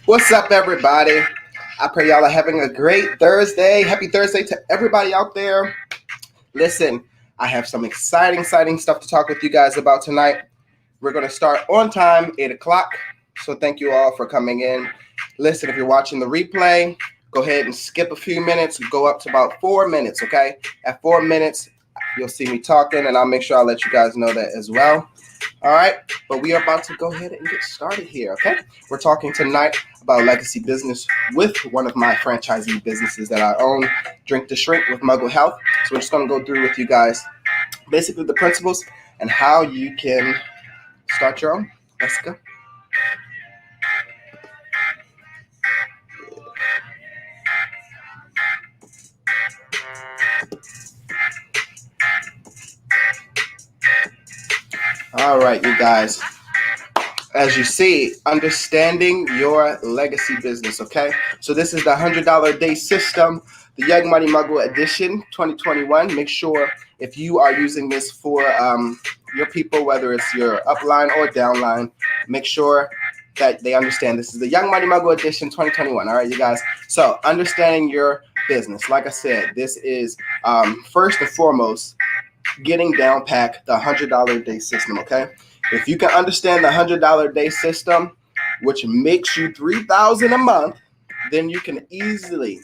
What's up, everybody? I pray y'all are having a great Thursday. Happy Thursday to everybody out there. Listen, I have some exciting stuff to talk with you guys about tonight. We're going to start on time, 8 o'clock. So thank you all for coming in. Listen, if you're watching the replay, go ahead and skip a few minutes. Go up to about 4 minutes, okay? At 4 minutes, you'll see me talking, and I'll make sure I'll let you guys know that as well. All right, but we are about to go ahead and get started here, okay? We're talking tonight about legacy business with one of my franchisee businesses that I own, Drink to Shrink with Muggle Health. So we're just going to go through with you guys basically the principles and how you can start your own. Let's go. All right, you guys. As you see, understanding your legacy business, okay? So this is the $100 a day system, the Young Money Muggle edition 2021. Make sure if you are using this for your people, whether it's your upline or downline, make sure that they understand this is the Young Money Muggle edition 2021. All right, you guys. So understanding your business. Like I said, this is first and foremost getting down pack the $100 a day system, okay? If you can understand the $100 a day system, which makes you $3,000 a month, then you can easily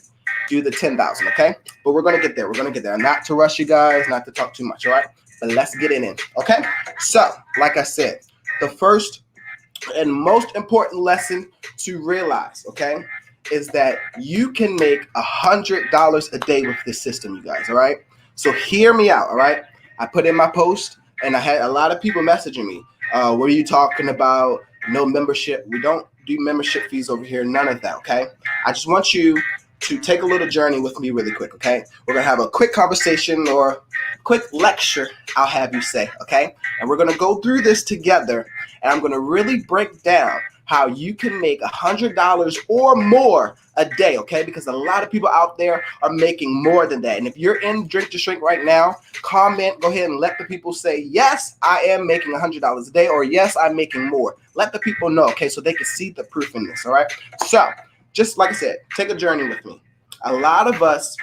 do the $10,000, okay? But we're gonna get there. We're gonna get there. Not to rush you guys, not to talk too much, all right? But let's get it in, okay? So, like I said, the first and most important lesson to realize, okay, is that you can make $100 a day with this system, you guys, all right? So hear me out, all right? I put in my post, and I had a lot of people messaging me. What are you talking about? No membership. We don't do membership fees over here. None of that, okay? I just want you to take a little journey with me really quick, okay? We're going to have a quick conversation or quick lecture, I'll have you say, okay? And we're going to go through this together, and I'm going to really break down how you can make $100 or more a day, okay? Because a lot of people out there are making more than that. And if you're in Drink to Shrink right now, comment, go ahead and let the people say, yes, I am making $100 a day, or yes, I'm making more. Let the people know, okay, so they can see the proof in this, all right? So, just like I said, take a journey with me. A lot of us,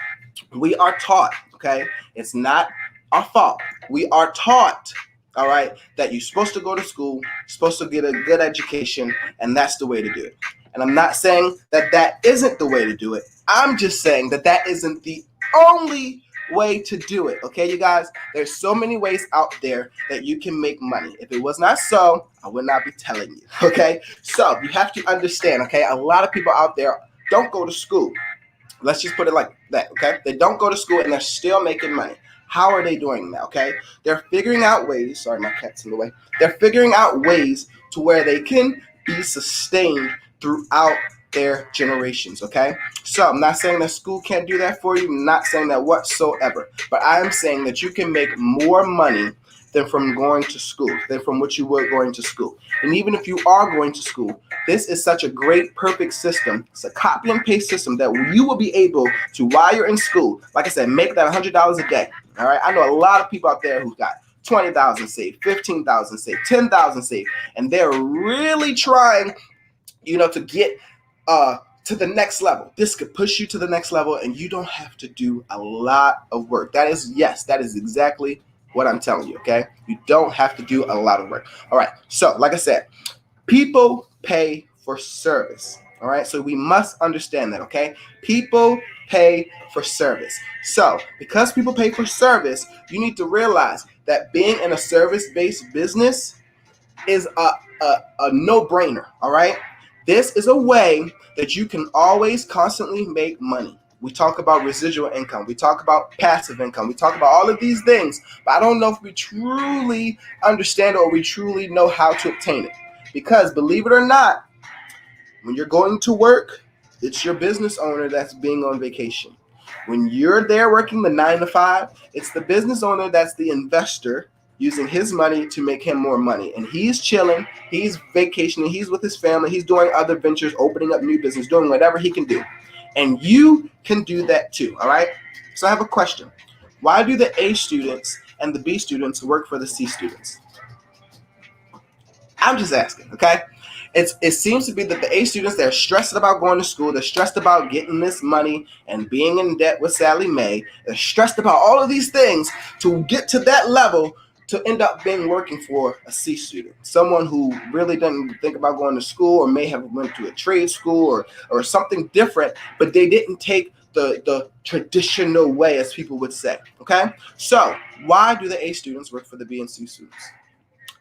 we are taught, okay? It's not our fault. We are taught, all right, that you're supposed to go to school, supposed to get a good education, and that's the way to do it. And I'm not saying that that isn't the way to do it. I'm just saying that that isn't the only way to do it, okay, you guys? There's so many ways out there that you can make money. If it was not so, I would not be telling you, okay? So you have to understand, okay, a lot of people out there don't go to school. Let's just put it like that, okay? They don't go to school and they're still making money. How are they doing that, okay? They're figuring out ways, sorry, my cat's in the way. They're figuring out ways to where they can be sustained throughout their generations, okay? So I'm not saying that school can't do that for you. I'm not saying that whatsoever. But I am saying that you can make more money than from going to school, than from what you were going to school. And even if you are going to school, this is such a great, perfect system. It's a copy and paste system that you will be able to, while you're in school, like I said, make that $100 a day. All right. I know a lot of people out there who've got 20,000 saved, 15,000 saved, 10,000 saved, and they're really trying, to get to the next level. This could push you to the next level, and you don't have to do a lot of work. That is exactly what I'm telling you, okay? You don't have to do a lot of work. All right. So, like I said, people pay for service. All right. So we must understand that, okay? People pay for service. So because people pay for service, you need to realize that being in a service-based business is a no-brainer. All right. This is a way that you can always constantly make money. We talk about residual income. We talk about passive income. We talk about all of these things, but I don't know if we truly understand or we truly know how to obtain it. Because believe it or not, when you're going to work, it's your business owner that's being on vacation. When you're there working the 9 to 5, it's the business owner that's the investor using his money to make him more money. And he's chilling, he's vacationing, he's with his family, he's doing other ventures, opening up new business, doing whatever he can do. And you can do that too, all right? So I have a question. Why do the A students and the B students work for the C students? I'm just asking, okay? It seems to be that the A students, they're stressed about going to school, they're stressed about getting this money and being in debt with Sally Mae, they're stressed about all of these things to get to that level to end up being working for a C student, someone who really doesn't think about going to school or may have went to a trade school or something different, but they didn't take the traditional way, as people would say. Okay, so why do the A students work for the B and C students?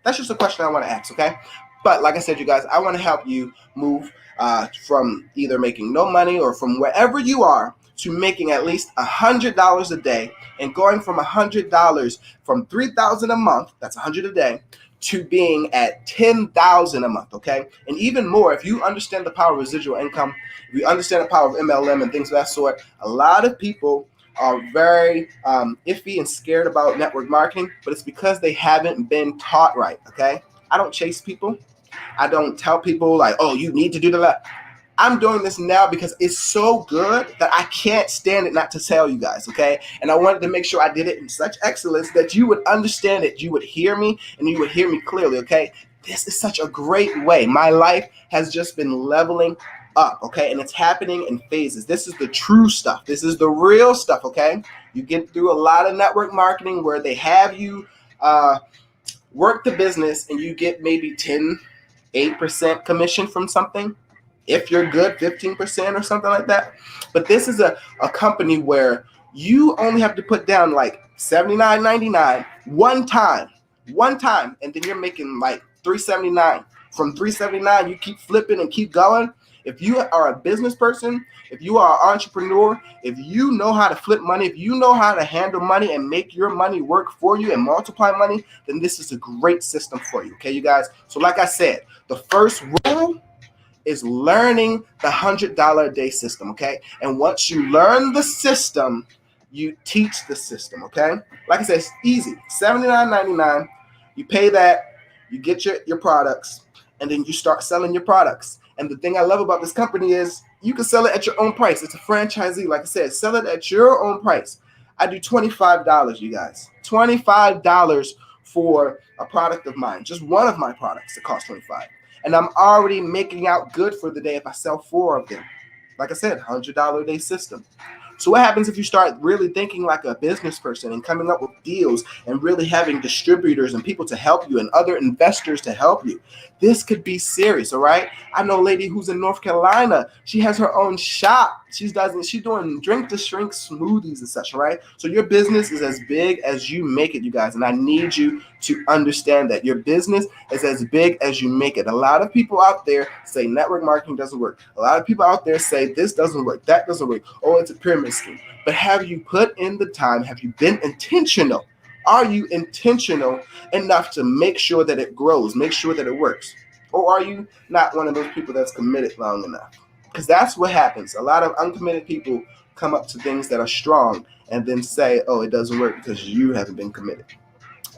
That's just a question I want to ask, okay? But like I said, you guys, I want to help you move from either making no money or from wherever you are to making at least $100 a day, and going from $100 from $3,000 a month, that's $100 a day, to being at $10,000 a month, okay? And even more, if you understand the power of residual income, if you understand the power of MLM and things of that sort, a lot of people are very iffy and scared about network marketing, but it's because they haven't been taught right, okay? I don't chase people. I don't tell people like, oh, you need to do that. I'm doing this now because it's so good that I can't stand it not to tell you guys, okay? And I wanted to make sure I did it in such excellence that you would understand it, you would hear me, and you would hear me clearly, okay? This is such a great way. My life has just been leveling up, okay? And it's happening in phases. This is the true stuff. This is the real stuff, okay? You get through a lot of network marketing where they have you work the business and you get maybe 8% commission from something. If you're good, 15% or something like that. But this is a company where you only have to put down like $79.99 one time, and then you're making like $379. From $379, you keep flipping and keep going. If you are a business person, if you are an entrepreneur, if you know how to flip money, if you know how to handle money and make your money work for you and multiply money, then this is a great system for you, okay, you guys? So like I said, the first rule is learning the $100 a day system, okay? And once you learn the system, you teach the system, okay? Like I said, it's easy. $79.99. You pay that, you get your products, and then you start selling your products. And the thing I love about this company is you can sell it at your own price. It's a franchisee. Like I said, sell it at your own price. I do $25, you guys. $25 for a product of mine. Just one of my products, it costs $25. And I'm already making out good for the day if I sell 4 of them. Like I said, $100 a day system. So what happens if you start really thinking like a business person and coming up with deals and really having distributors and people to help you and other investors to help you? This could be serious, all right? I know a lady who's in North Carolina. She has her own shop. She's doing drink to shrink smoothies and such, right? So your business is as big as you make it, you guys. And I need you to understand that your business is as big as you make it. A lot of people out there say network marketing doesn't work. A lot of people out there say this doesn't work, that doesn't work. Oh, it's a pyramid scheme. But have you put in the time? Have you been intentional? Are you intentional enough to make sure that it grows, make sure that it works? Or are you not one of those people that's committed long enough? Because that's what happens. A lot of uncommitted people come up to things that are strong and then say, oh, it doesn't work because you haven't been committed.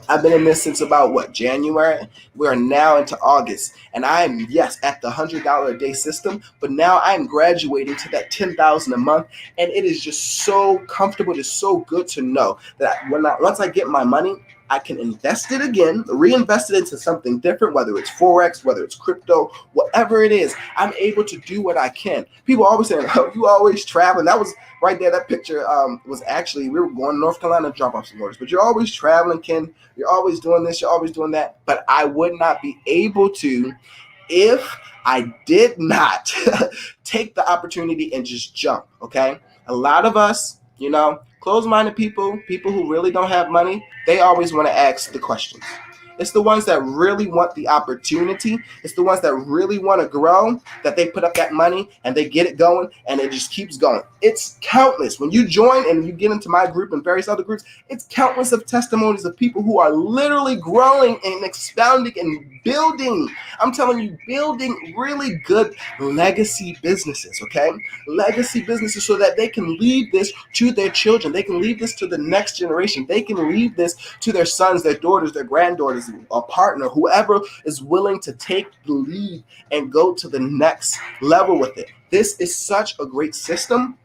I've been in this since about January. We are now into August, and I am, yes, at the $100 a day system, but now I am graduating to that $10,000 a month, and it is just so comfortable. It is so good to know that once I get my money, I can invest it again, reinvest it into something different, whether it's Forex, whether it's crypto, whatever it is. I'm able to do what I can. People always say, oh, you always traveling. That was right there. That picture was actually, we were going to North Carolina to drop off some orders, but you're always traveling, Ken. You're always doing this. You're always doing that. But I would not be able to if I did not take the opportunity and just jump, okay? A lot of us, closed-minded people who really don't have money, they always want to ask the questions. It's the ones that really want the opportunity. It's the ones that really want to grow, that they put up that money and they get it going and it just keeps going. It's countless. When you join and you get into my group and various other groups, it's countless of testimonies of people who are literally growing and expounding and building. I'm telling you, building really good legacy businesses, okay? Legacy businesses so that they can leave this to their children. They can leave this to the next generation. They can leave this to their sons, their daughters, their granddaughters, a partner, whoever is willing to take the lead and go to the next level with it. This is such a great system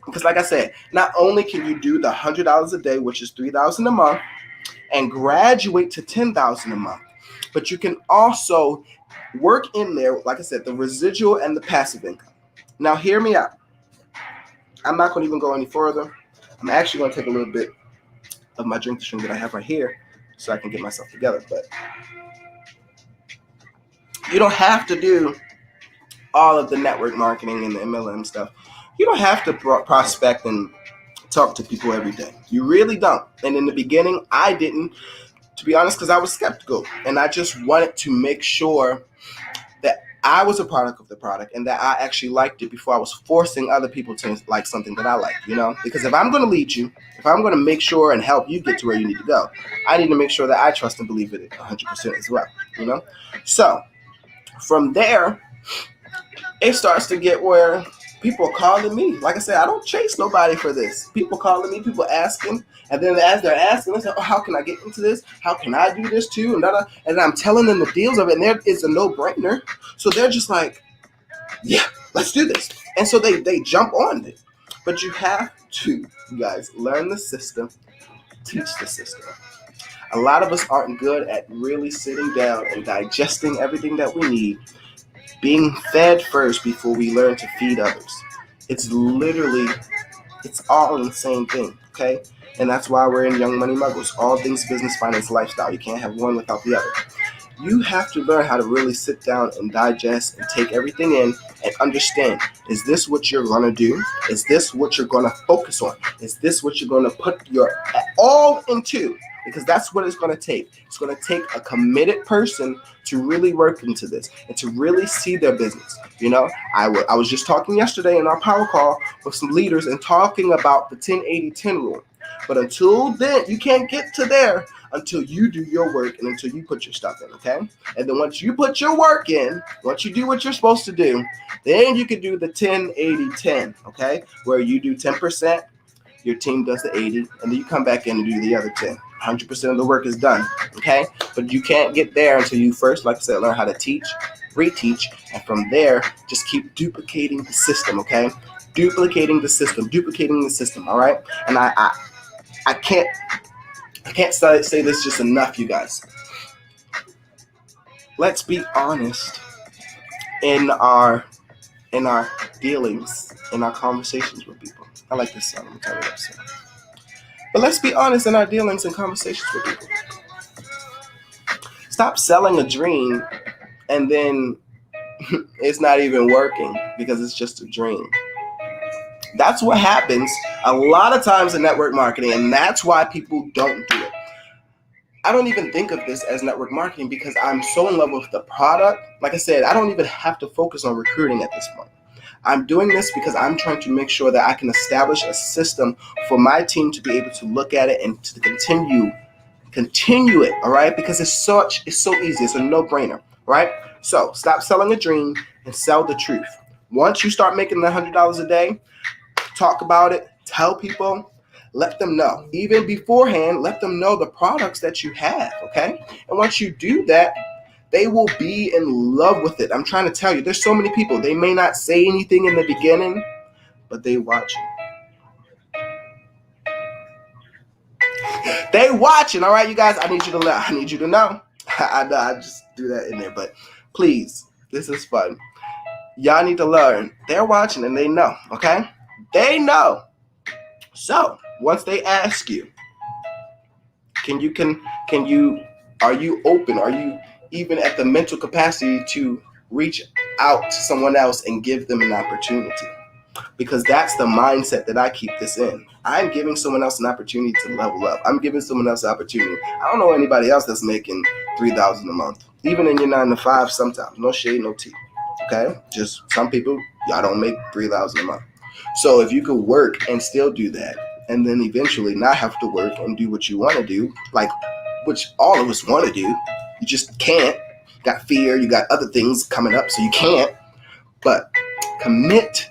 because, like I said, not only can you do the $100 a day, which is $3,000 a month, and graduate to $10,000 a month, but you can also Work in there, like I said, the residual and the passive income. Now, hear me out. I'm not going to even go any further. I'm actually going to take a little bit of my drink that I have right here so I can get myself together. But you don't have to do all of the network marketing and the MLM stuff. You don't have to prospect and talk to people every day. You really don't. And in the beginning, I didn't, to be honest, because I was skeptical. And I just wanted to make sure that I was a product of the product and that I actually liked it before I was forcing other people to like something that I like, Because if I'm going to lead you, if I'm going to make sure and help you get to where you need to go, I need to make sure that I trust and believe it 100% as well, So from there, it starts to get where people are calling me. Like I said, I don't chase nobody for this. People calling me, people asking. And then as they're asking, I say, oh, how can I get into this? How can I do this too? And I'm telling them the deals of it, and there is a no-brainer. So they're just like, yeah, let's do this. And so they jump on it. But you have to, you guys, learn the system, teach the system. A lot of us aren't good at really sitting down and digesting everything that we need, being fed first before we learn to feed others. It's all the same thing, okay? And that's why we're in Young Money Mogúls. All things business, finance, lifestyle. You can't have one without the other. You have to learn how to really sit down and digest and take everything in and understand, is this what you're going to do? Is this what you're going to focus on? Is this what you're going to put your all into? Because that's what it's going to take. It's going to take a committed person to really work into this and to really see their business. I was just talking yesterday in our power call with some leaders and talking about the 10-80-10 rule. But until then, you can't get to there until you do your work and until you put your stuff in, okay? And then once you put your work in, once you do what you're supposed to do, then you can do the 10-80-10, okay? Where you do 10%, your team does the 80, and then you come back in and do the other 10. 100% of the work is done, okay? But you can't get there until you first, like I said, learn how to teach, reteach, and from there, just keep duplicating the system, okay? Duplicating the system, all right? And I can't say this just enough, you guys. Let's be honest in our dealings, in our conversations with people. I like this song. I'm telling you that song. But let's be honest in our dealings and conversations with people. Stop selling a dream and then it's not even working because it's just a dream. That's what happens a lot of times in network marketing, and that's why people don't do it. I don't even think of this as network marketing because I'm so in love with the product. Like I said, I don't even have to focus on recruiting at this point. I'm doing this because I'm trying to make sure that I can establish a system for my team to be able to look at it and to continue it, all right? Because it's so easy. It's a no-brainer, right? So stop selling a dream and sell the truth. Once you start making $100 a day, talk about it, tell people, let them know. Even beforehand, let them know the products that you have, okay? And once you do that, they will be in love with it. I'm trying to tell you, there's so many people. They may not say anything in the beginning, but they watching. They watching, all right, you guys? I need you to know. I just do that in there, but please, this is fun. Y'all need to learn. They're watching and they know, okay? They know. So once they ask you, are you open? Are you even at the mental capacity to reach out to someone else and give them an opportunity? Because that's the mindset that I keep this in. I'm giving someone else an opportunity to level up. I'm giving someone else an opportunity. I don't know anybody else that's making $3,000 a month, even in your 9 to 5 sometimes. No shade, no tea. Okay? Just some people, y'all don't make $3,000 a month. So if you could work and still do that, and then eventually not have to work and do what you want to do, like which all of us want to do, you just can't. You got fear, you got other things coming up, so you can't. But commit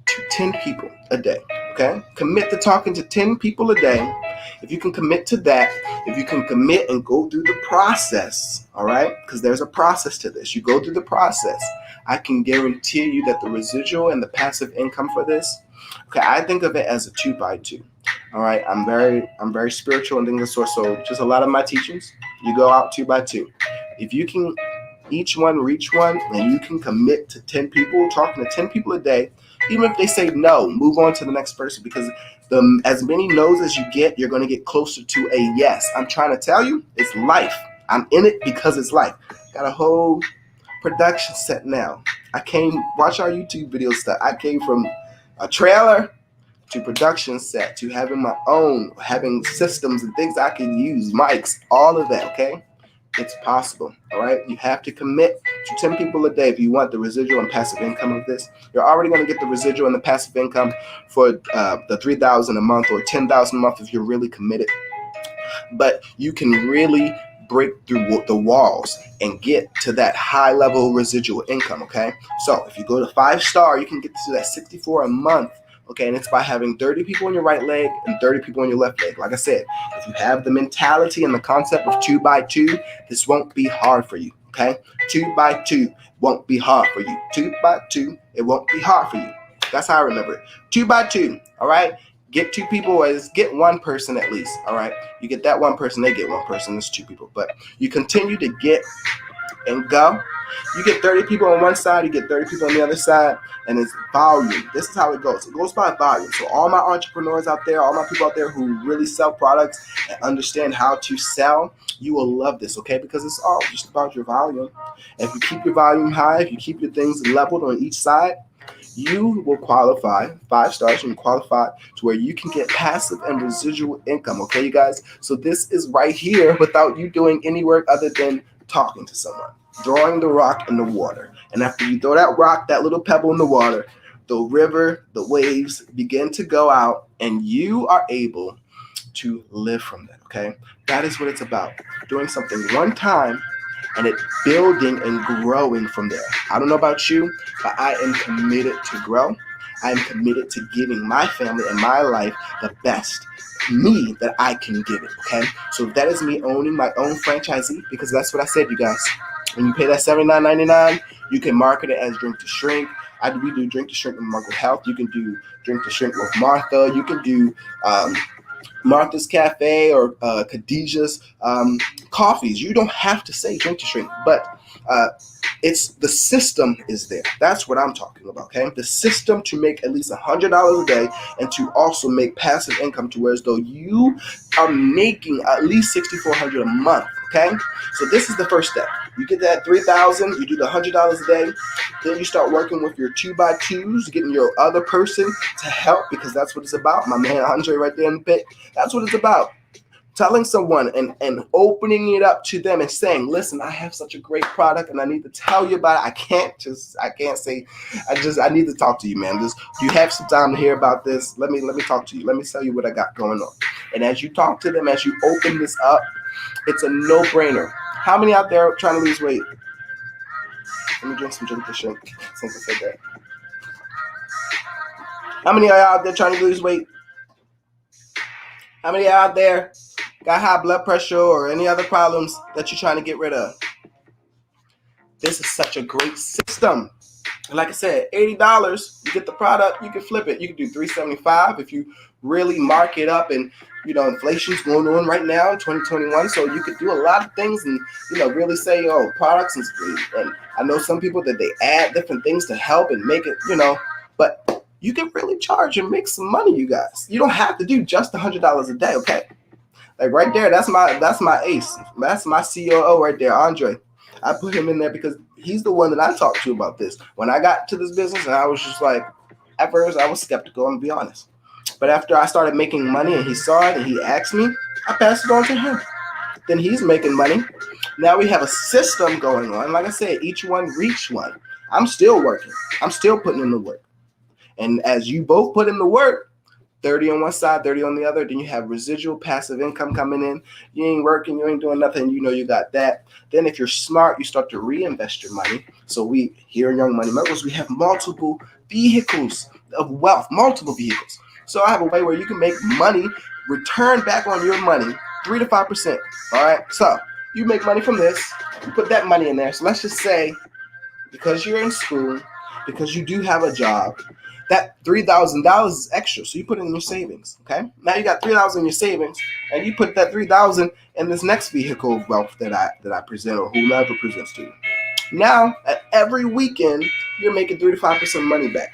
to 10 people a day, okay? Commit to talking to 10 people a day. If you can commit to that, if you can commit and go through the process, all right? Because there's a process to this. You go through the process. I can guarantee you that the residual and the passive income for this, okay, I think of it as a 2x2. All right, I'm very spiritual and things of the sort. So just a lot of my teachings, you go out 2x2. If you can each one reach one, and you can commit to 10 people, talking to 10 people a day. Even if they say no, move on to the next person, because as many no's as you get, you're going to get closer to a yes. I'm trying to tell you, it's life. I'm in it because it's life. Got a whole production set now. Watch our YouTube video stuff. I came from a trailer to production set to having my own, having systems and things I can use, mics, all of that, okay? It's possible, all right? You have to commit to 10 people a day if you want the residual and passive income of this. You're already going to get the residual and the passive income for the $3,000 a month or $10,000 a month if you're really committed. But you can really break through the walls and get to that high level residual income, okay? So if you go to 5-star, you can get to that 64 a month. Okay, and it's by having 30 people on your right leg and 30 people on your left leg. Like I said, if you have the mentality and the concept of 2 by 2, this won't be hard for you. Okay, 2 by 2 won't be hard for you. 2 by 2, it won't be hard for you. That's how I remember it. 2 by 2. All right, get 2 people, or get 1 person at least. All right, you get that 1 person, they get 1 person. It's 2 people, but you continue to get and go. You get 30 people on one side, you get 30 people on the other side, and it's volume. This is how it goes. It goes by volume. So all my entrepreneurs out there, all my people out there who really sell products and understand how to sell, you will love this, okay? Because it's all just about your volume. If you keep your volume high, if you keep your things leveled on each side, you will qualify 5 stars and qualify to where you can get passive and residual income, okay, you guys? So this is right here without you doing any work other than talking to someone, throwing the rock in the water. And after you throw that rock, that little pebble in the water, the river, the waves begin to go out, and you are able to live from that, okay? That is what it's about. Doing something one time and it building and growing from there. I don't know about you, but I am committed to grow. I am committed to giving my family and my life the best me that I can give it, okay? So that is me owning my own franchisee, because that's what I said, you guys. When you pay that $79.99, you can market it as Drink to Shrink. We do Drink to Shrink with Mogul Health. You can do Drink to Shrink with Martha. You can do Martha's Cafe or Khadijah's coffees. You don't have to say Drink to Shrink, but it's the system is there. That's what I'm talking about, okay? The system to make at least $100 a day and to also make passive income to where as though you are making at least $6,400 a month, okay? So this is the first step. You get that $3,000, you do the $100 a day, then you start working with your 2x2s, getting your other person to help, because that's what it's about. My man Andre right there in the pit, that's what it's about. Telling someone and opening it up to them and saying, listen, I have such a great product and I need to tell you about it. I need to talk to you, man. Do you have some time to hear about this? Let me talk to you. Let me tell you what I got going on. And as you talk to them, as you open this up, it's a no-brainer. How many out there trying to lose weight? Let me drink some Drink to Shrink since I said that. How many are out there trying to lose weight? How many are out there got high blood pressure or any other problems that you're trying to get rid of? This is such a great system. And like I said, $80, you get the product, you can flip it. You can do $375 if you really mark it up. And, you know, inflation's going on right now in 2021. So you could do a lot of things and, you know, really say, oh, products. And I know some people that they add different things to help and make it, you know, but you can really charge and make some money, you guys. You don't have to do just $100 a day, okay? Like right there, that's my ace. That's my COO right there, Andre. I put him in there because he's the one that I talked to about this. When I got to this business, and I was just like, at first I was skeptical, I'm gonna be honest. But after I started making money and he saw it and he asked me, I passed it on to him. Then he's making money. Now we have a system going on. Like I said, each one reach one. I'm still working. I'm still putting in the work. And as you both put in the work, 30 on one side, 30 on the other, then you have residual passive income coming in. You ain't working, you ain't doing nothing, you know you got that. Then if you're smart, you start to reinvest your money. So we, here in Young Money Mogul's, we have multiple vehicles of wealth, multiple vehicles. So I have a way where you can make money, return back on your money, 3 to 5%. All right, so you make money from this, you put that money in there. So let's just say, because you're in school, because you do have a job, that $3,000 is extra, so you put it in your savings, okay? Now you got $3,000 in your savings, and you put that $3,000 in this next vehicle of wealth that I present or whomever presents to you. Now, at every weekend, you're making 3 to 5% money back.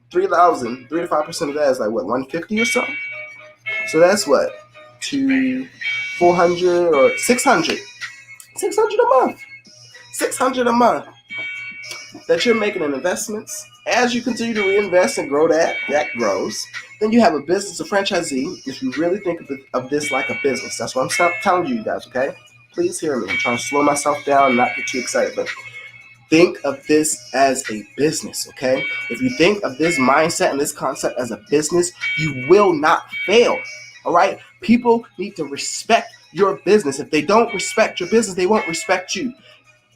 3,000, 3 to 5% of that is like what, 150 or so? So that's what, 400 or 600. 600 a month. 600 a month that you're making in investments. As you continue to reinvest and grow that grows. Then you have a business, a franchisee. If you really think of this like a business, that's what I'm telling you guys, okay? Please hear me. I'm trying to slow myself down and not get too excited, but think of this as a business, okay? If you think of this mindset and this concept as a business, you will not fail, all right? People need to respect your business. If they don't respect your business, they won't respect you.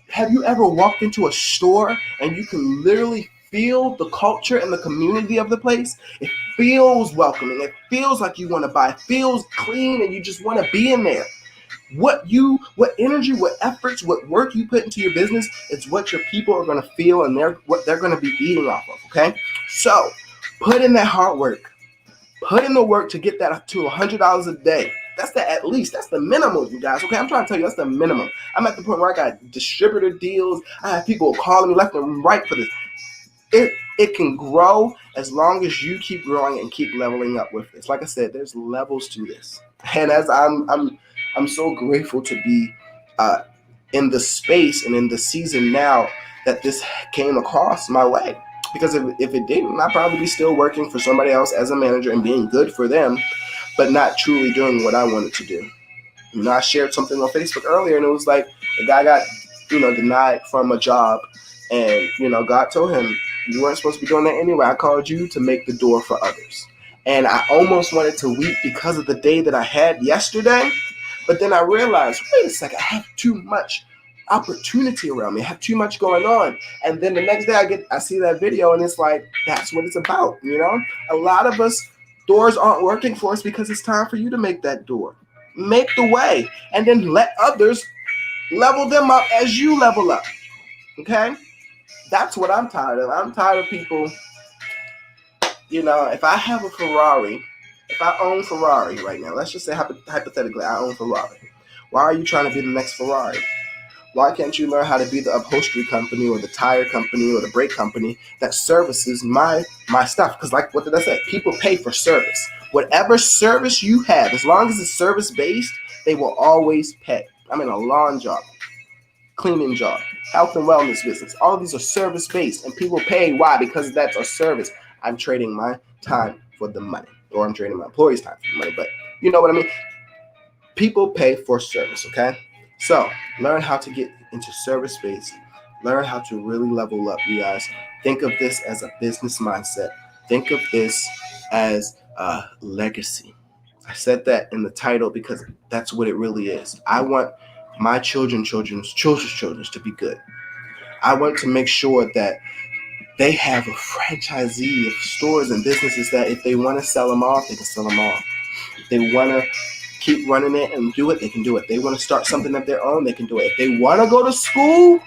Have you ever walked into a store and you can literally feel the culture and the community of the place? It feels welcoming. It feels like you want to buy. It feels clean and you just want to be in there. What energy, what efforts, what work you put into your business, it's what your people are going to feel and what they're going to be eating off of, okay? So put in that hard work. Put in the work to get that to $100 a day. That's at least. That's the minimum, you guys. Okay, I'm trying to tell you, that's the minimum. I'm at the point where I got distributor deals. I have people calling me left and right for this. It can grow as long as you keep growing and keep leveling up with this. Like I said, there's levels to this, and as I'm so grateful to be in the space and in the season now that this came across my way. Because if it didn't, I'd probably be still working for somebody else as a manager and being good for them, but not truly doing what I wanted to do. You know, I shared something on Facebook earlier, and it was like the guy got, denied from a job, and God told him you weren't supposed to be doing that anyway. I called you to make the door for others, and I almost wanted to weep because of the day that I had yesterday, but then I realized, wait a second, I have too much opportunity around me. I have too much going on. And then the next day I see that video and it's like, that's what it's about. A lot of us, doors aren't working for us because it's time for you to make that door. Make the way and then let others level them up as you level up. Okay? That's what I'm tired of. I'm tired of people, if I have a Ferrari, if I own Ferrari right now, let's just say hypothetically I own Ferrari. Why are you trying to be the next Ferrari? Why can't you learn how to be the upholstery company or the tire company or the brake company that services my stuff? Because like, what did I say? People pay for service. Whatever service you have, as long as it's service-based, they will always pay. I'm in a lawn job, cleaning job, health and wellness business. All of these are service-based, and people pay. Why? Because that's a service. I'm trading my time for the money, or I'm trading my employees' time for the money, but you know what I mean? People pay for service, okay? So learn how to get into service space. Learn how to really level up, you guys. Think of this as a business mindset. Think of this as a legacy. I said that in the title because that's what it really is. I want my children's to be good. I want to make sure that they have a franchisee of stores and businesses that if they want to sell them off, they can sell them off. If they want to keep running it and do it, they can do it. They want to start something of their own, they can do it. If they want to go to school,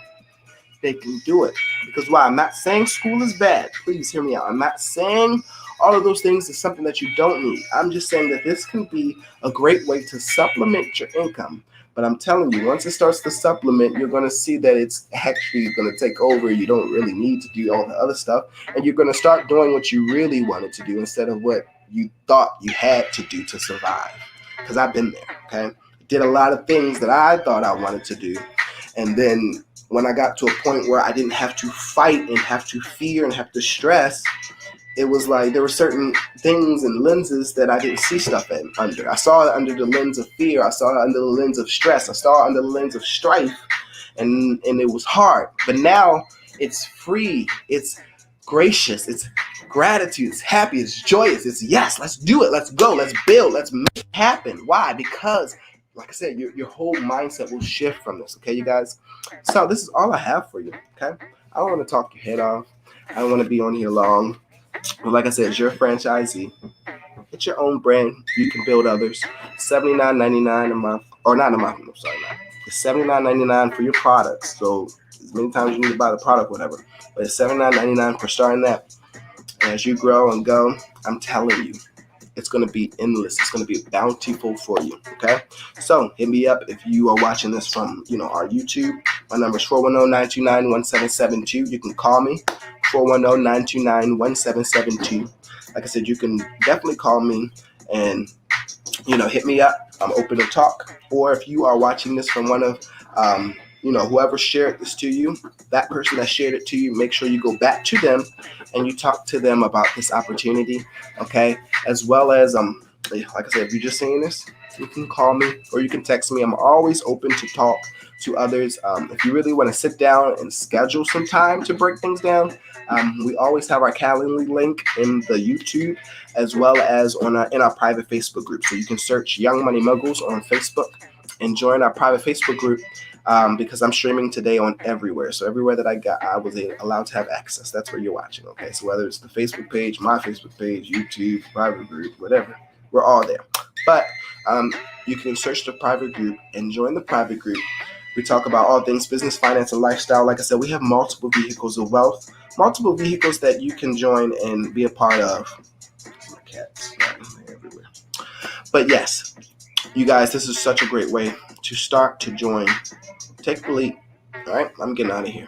they can do it. Because why? I'm not saying school is bad. Please hear me out. I'm not saying all of those things is something that you don't need. I'm just saying that this can be a great way to supplement your income. But I'm telling you, once it starts to supplement, you're going to see that it's actually going to take over. You don't really need to do all the other stuff. And you're going to start doing what you really wanted to do instead of what you thought you had to do to survive. Because I've been there, okay? Did a lot of things that I thought I wanted to do. And then when I got to a point where I didn't have to fight and have to fear and have to stress, it was like there were certain things and lenses that I didn't see stuff under. I saw it under the lens of fear. I saw it under the lens of stress. I saw it under the lens of strife. And it was hard. But now it's free. It's gracious. It's gratitude. It's happy. It's joyous. It's yes, let's do it. Let's go. Let's build. Let's make it happen. Why? Because, like I said, your whole mindset will shift from this. Okay, you guys? So this is all I have for you. Okay? I don't want to talk your head off. I don't want to be on here long. But like I said, it's your franchisee. It's your own brand. You can build others. $79.99 a month. Or not a month. I'm sorry, not. It's $79.99 for your products. So as many times you need to buy the product, whatever. But it's $79.99 for starting that. And as you grow and go, I'm telling you, it's going to be endless. It's going to be bountiful for you. Okay? So hit me up if you are watching this from, our YouTube. My number is 410-929-1772. You can call me, 410-929-1772. Like I said, you can definitely call me and hit me up. I'm open to talk. Or if you are watching this from one of whoever shared this to you, that person that shared it to you, make sure you go back to them and you talk to them about this opportunity, okay? As well as like I said, if you're just saying this, you can call me or you can text me. I'm always open to talk to others. If you really want to sit down and schedule some time to break things down, we always have our Calendly link in the YouTube, as well as in our private Facebook group. So you can search Young Money Mogúls on Facebook and join our private Facebook group, because I'm streaming today on everywhere. So everywhere that I was allowed to have access. That's where you're watching, okay? So whether it's the Facebook page, my Facebook page, YouTube, private group, whatever, we're all there. But you can search the private group and join the private group. We talk about all things business, finance, and lifestyle. Like I said, we have multiple vehicles of wealth, multiple vehicles that you can join and be a part of. Cats everywhere. But yes, you guys, this is such a great way to start, to join. Take the lead. All right, I'm getting out of here.